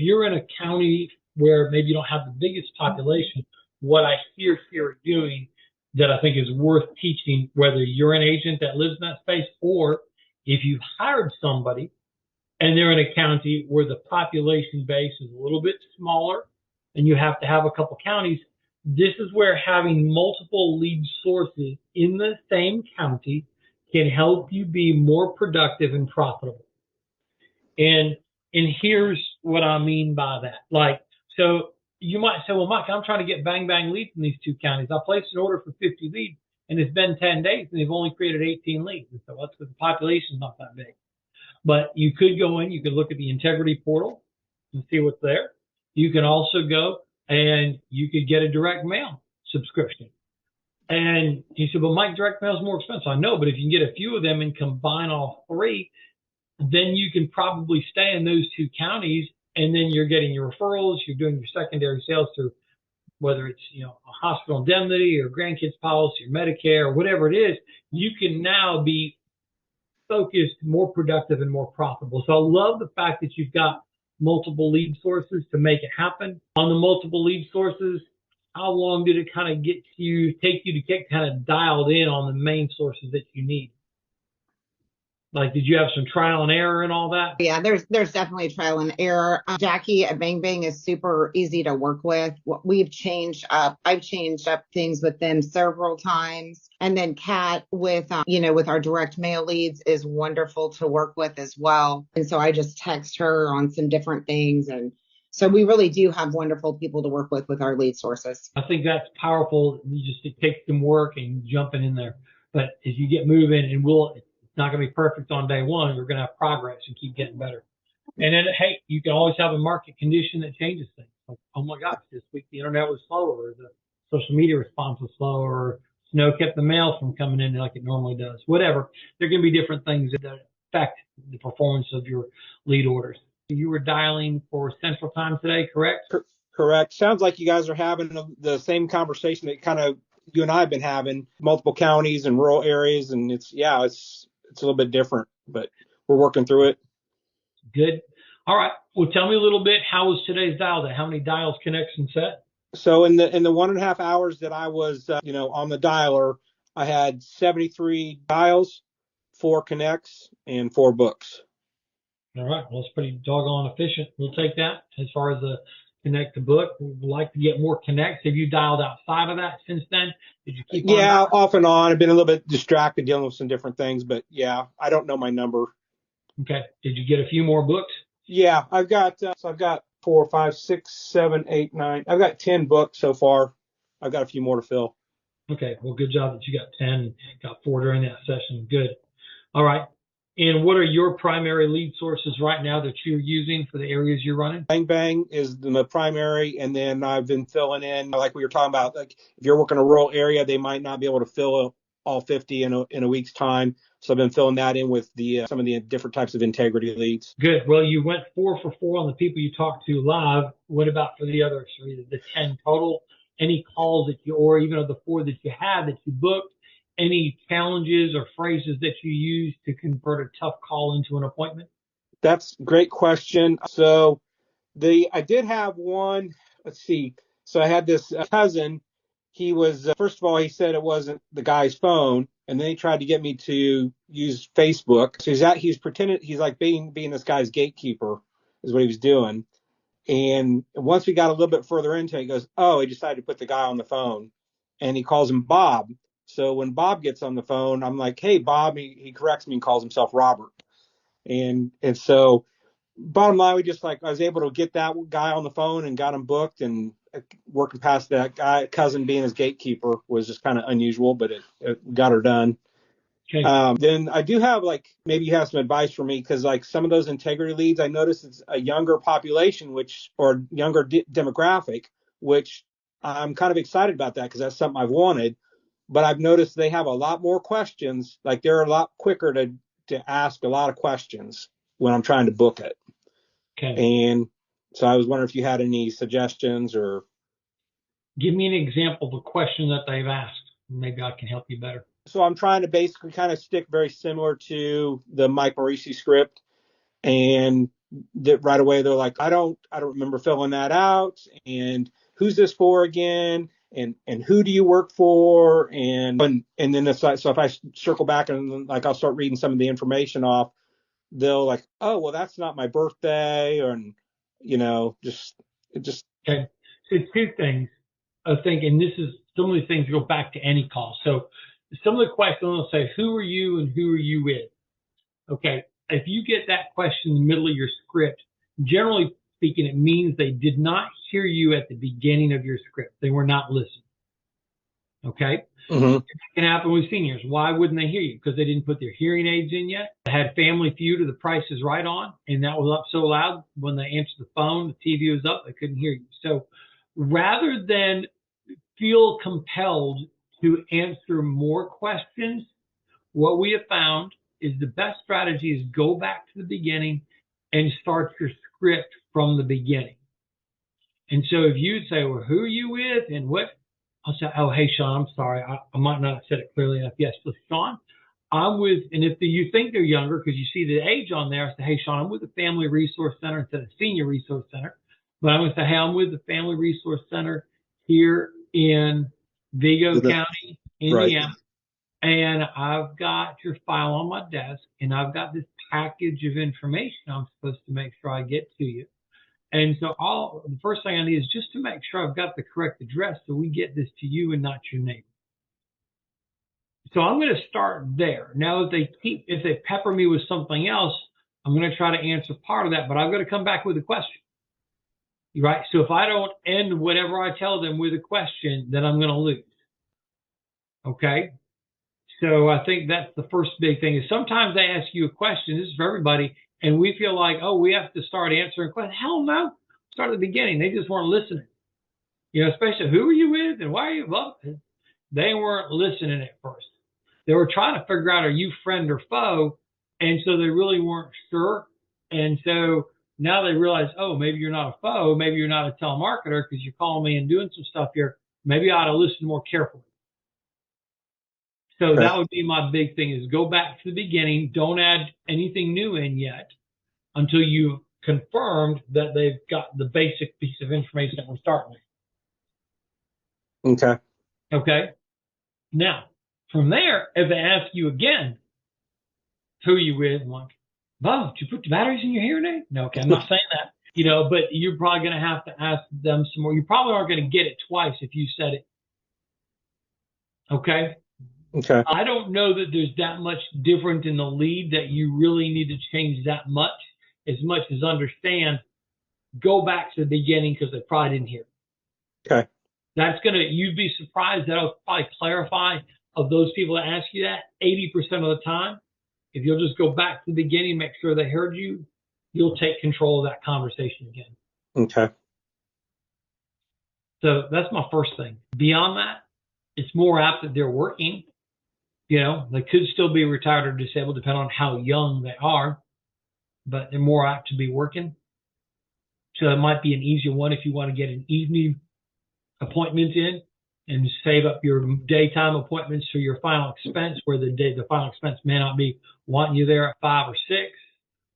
you're in a county where maybe you don't have the biggest population, what I hear here doing that I think is worth teaching, whether you're an agent that lives in that space or if you've hired somebody and they're in a county where the population base is a little bit smaller and you have to have a couple counties, this is where having multiple lead sources in the same county can help you be more productive and profitable. And here's what I mean by that. Like, so you might say, well, Mike, I'm trying to get bang bang leads in these two counties. I placed an order for 50 leads and it's been 10 days and they've only created 18 leads. And so that's because the population's not that big. But you could go in, you could look at the integrity portal and see what's there. You can also go and you could get a direct mail subscription. And you said, well, Mike, direct mail is more expensive. I know, but if you can get a few of them and combine all three, then you can probably stay in those two counties, and then you're getting your referrals, you're doing your secondary sales through whether it's, a hospital indemnity or grandkids policy or Medicare or whatever it is. You can now be focused, more productive, and more profitable. So I love the fact that you've got multiple lead sources to make it happen. On the multiple lead sources, how long did it kind of take you to get kind of dialed in on the main sources that you need? Like, did you have some trial and error and all that? Yeah, there's definitely trial and error. Jackie at Bang Bang is super easy to work with. I've changed up things with them several times. And then Kat with our direct mail leads is wonderful to work with as well. And so I just text her on some different things. And so we really do have wonderful people to work with our lead sources. I think that's powerful. It takes some work and jumping in there. But as you get moving, and it's not going to be perfect on day one. You're going to have progress and keep getting better. And then, hey, you can always have a market condition that changes things. Like, oh my gosh, this week the internet was slower, or the social media response was slower, or snow kept the mail from coming in like it normally does. Whatever. There can be different things that affect the performance of your lead orders. You were dialing for Central Time today, correct? Correct. Sounds like you guys are having the same conversation that kind of you and I have been having, multiple counties and rural areas, and it's a little bit different, but we're working through it. Good. All right. Well, tell me a little bit. How was today's dial day? How many dials, connects, and set? So in the 1.5 hours that I was, on the dialer, I had 73 dials, 4 connects, and 4 books. All right. Well, it's pretty doggone efficient. We'll take that as far as the connect to book. We'd like to get more connects. Have you dialed outside of that since then? Did you keep on? Yeah, off and on. I've been a little bit distracted dealing with some different things, but yeah, I don't know my number. Okay. Did you get a few more books? Yeah, I've got 4, 5, 6, 7, 8, 9. I've got 10 books so far. I've got a few more to fill. Okay. Well, good job that you got 10, got 4 during that session. Good. All right. And what are your primary lead sources right now that you're using for the areas you're running? Bang Bang is the primary, and then I've been filling in, like we were talking about, like if you're working a rural area, they might not be able to fill all 50 in a week's time. So I've been filling that in with some of the different types of integrity leads. Good. Well, you went 4 for 4 on the people you talked to live. What about for the other 3, the 10 total? Any calls or even of the 4 that you had that you booked? Any challenges or phrases that you use to convert a tough call into an appointment? That's a great question. So I did have one. Let's see. So I had this cousin. He was, first of all, he said it wasn't the guy's phone. And then he tried to get me to use Facebook. So he's pretending, he's like being this guy's gatekeeper is what he was doing. And once we got a little bit further into it, he goes, oh, he decided to put the guy on the phone, and he calls him Bob. So when Bob gets on the phone, I'm like, hey, Bob. He corrects me and calls himself Robert. And so bottom line, I was able to get that guy on the phone and got him booked, and working past that guy, cousin being his gatekeeper was just kind of unusual, but it got her done. Okay. Then I do have, maybe you have some advice for me, because some of those integrity leads, I noticed it's a younger population, or younger demographic, which I'm kind of excited about that because that's something I've wanted. But I've noticed they have a lot more questions. Like they're a lot quicker to ask a lot of questions when I'm trying to book it. Okay. And so I was wondering if you had any suggestions or. Give me an example of a question that they've asked. Maybe I can help you better. So I'm trying to basically kind of stick very similar to the Mike Morisi script. And that right away they're like, I don't remember filling that out, and who's this for again, and who do you work for, and then it's like, so if I circle back and like I'll start reading some of the information off, they'll like, oh well, that's not my birthday, or just Okay. So two things I think, and this is some of these things go back to any call. So some of the questions will say, who are you and who are you with? Okay. If you get that question in the middle of your script, generally speaking, it means they did not hear you at the beginning of your script. They were not listening. Okay. mm-hmm. It can happen with seniors. Why wouldn't they hear you? Because they didn't put their hearing aids in yet. They had Family Feud or The Price is Right on, and that was up so loud when they answered the phone, the TV was up, they couldn't hear you. So rather than feel compelled to answer more questions, what we have found is the best strategy is go back to the beginning and start your script from the beginning. And so if you'd say, well, who are you with and what? I'll say, oh, hey, Sean, I'm sorry. I might not have said it clearly enough. Yes, but Sean, I'm with, and if you think they're younger because you see the age on there, I say, hey, Sean, I'm with the Family Resource Center instead of Senior Resource Center. But I'm going to say, hey, I'm with the Family Resource Center here in Vigo County, Indiana. Right. And I've got your file on my desk, and I've got this package of information I'm supposed to make sure I get to you. And so the first thing I need is just to make sure I've got the correct address so we get this to you and not your neighbor. So I'm going to start there. Now, if they pepper me with something else, I'm going to try to answer part of that, but I've got to come back with a question. Right? So if I don't end whatever I tell them with a question, then I'm going to lose. Okay? So I think that's the first big thing is sometimes they ask you a question. This is for everybody. And we feel like, oh, we have to start answering questions. Hell no. Start at the beginning. They just weren't listening. Especially who are you with and why are you above it? They weren't listening at first. They were trying to figure out, are you friend or foe? And so they really weren't sure. And so now they realize, oh, maybe you're not a foe. Maybe you're not a telemarketer because you're calling me and doing some stuff here. Maybe I ought to listen more carefully. So that would be my big thing is go back to the beginning. Don't add anything new in yet until you've confirmed that they've got the basic piece of information that we're starting with. Okay. Okay. Now, from there, if they ask you again, who are you with? I'm like, oh, did you put the batteries in your hearing aid? No, okay, I'm not saying that. But you're probably going to have to ask them some more. You probably aren't going to get it twice if you said it. Okay. Okay. I don't know that there's that much different in the lead that you really need to change that much as understand, go back to the beginning because they probably didn't hear. Okay. You'd be surprised that'll probably clarify of those people that ask you that 80% of the time. If you'll just go back to the beginning, make sure they heard you, you'll take control of that conversation again. Okay. So that's my first thing. Beyond that, it's more apt that they're working. They could still be retired or disabled depending on how young they are, but they're more apt to be working. So it might be an easier one if you want to get an evening appointment in and save up your daytime appointments for your final expense, where the final expense may not be wanting you there at 5 or 6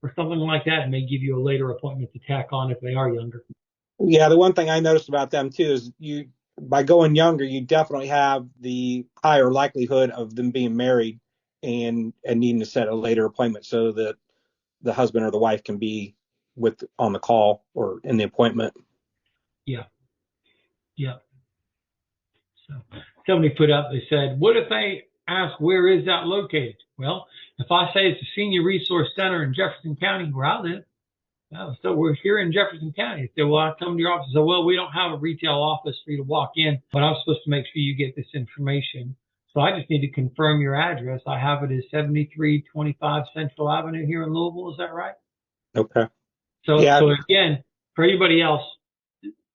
or something like that. It may give you a later appointment to tack on if they are younger. Yeah, the one thing I noticed about them too is by going younger, you definitely have the higher likelihood of them being married and needing to set a later appointment so that the husband or the wife can be on the call or in the appointment. Yeah. So somebody put up, they said, what if they ask, where is that located? Well, if I say it's a Senior Resource Center in Jefferson County where I live, so we're here in Jefferson County. If they will come to your office, so well, we don't have a retail office for you to walk in, but I'm supposed to make sure you get this information. So I just need to confirm your address. I have it as 7325 Central Avenue here in Louisville. Is that right? Okay. So again, for anybody else,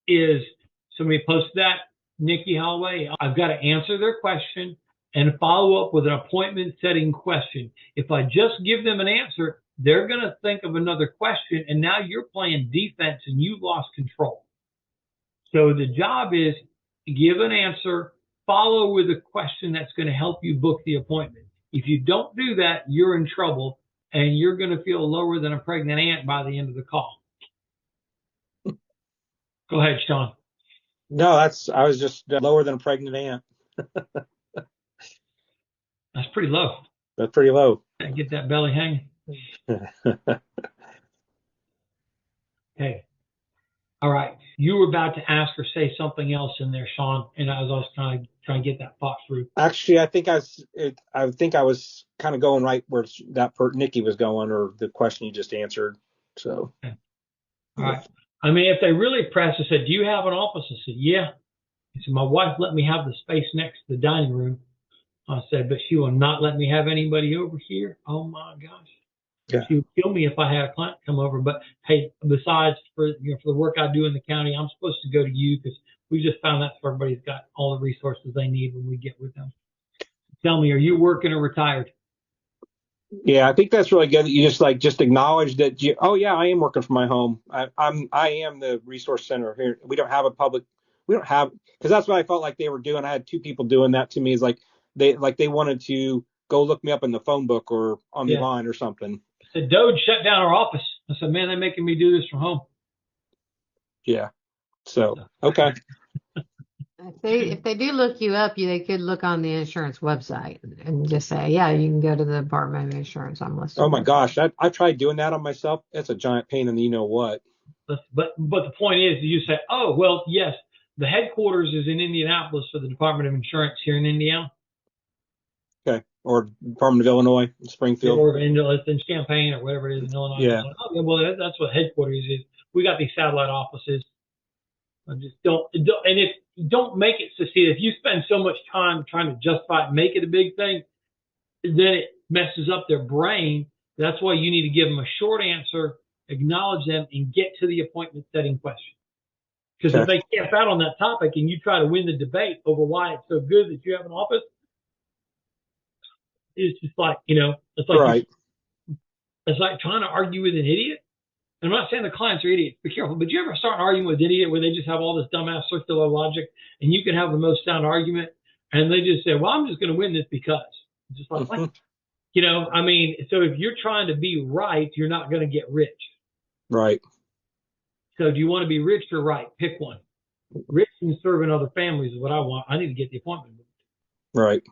is somebody posted that, Nikki Holloway, I've got to answer their question and follow up with an appointment setting question. If I just give them an answer, they're going to think of another question, and now you're playing defense and you've lost control. So the job is give an answer, follow with a question that's going to help you book the appointment. If you don't do that, you're in trouble, and you're going to feel lower than a pregnant ant by the end of the call. Go ahead, Sean. No, I was just lower than a pregnant ant. That's pretty low. That's pretty low. Get that belly hanging. Okay. All right. You were about to ask or say something else in there, Sean, and I was trying to get that thought through. Actually, I think I was kind of going right where Nikki was going, or the question you just answered. So. Okay. All right. I mean, if they really press, I said, "Do you have an office?" I said, "Yeah." He said, "My wife let me have the space next to the dining room." I said, "But she will not let me have anybody over here." Oh my gosh. Yeah. She would kill me if I had a client come over. But hey, besides for the work I do in the county, I'm supposed to go to you because we just found out everybody's got all the resources they need when we get with them. Tell me, are you working or retired? Yeah, I think that's really good that you just acknowledge that oh yeah, I am working from my home. I am the resource center here. We don't have because that's what I felt like they were doing. I had two people doing that to me, is like they wanted to go look me up in the phone book or on the line or something. I said, Doge shut down our office. I said, man, they're making me do this from home. Yeah. So okay. If they do look you up, they could look on the insurance website and just say, yeah, you can go to the Department of Insurance. I'm listed. Oh my gosh, I tried doing that on myself. It's a giant pain in the you know what. But the point is, you say, oh well, yes, the headquarters is in Indianapolis for the Department of Insurance here in Indiana. Okay, or Department of Illinois, Springfield, or in Champaign or whatever it is in Illinois. Yeah. Like, oh, well, that's what headquarters is. We got these satellite offices. I just don't make it so. See, if you spend so much time trying to justify it, make it a big thing, then it messes up their brain. That's why you need to give them a short answer, acknowledge them, and get to the appointment setting question. Because if they camp out on that topic and you try to win the debate over why it's so good that you have an office, it's just like, it's like right. It's like trying to argue with an idiot. And I'm not saying the clients are idiots. Be careful. But you ever start arguing with an idiot where they just have all this dumbass circular logic, and you can have the most sound argument, and they just say, well, I'm just going to win this because. Just like, so if you're trying to be right, you're not going to get rich. Right. So do you want to be rich or right? Pick one. Rich and serving other families is what I want. I need to get the appointment. Right.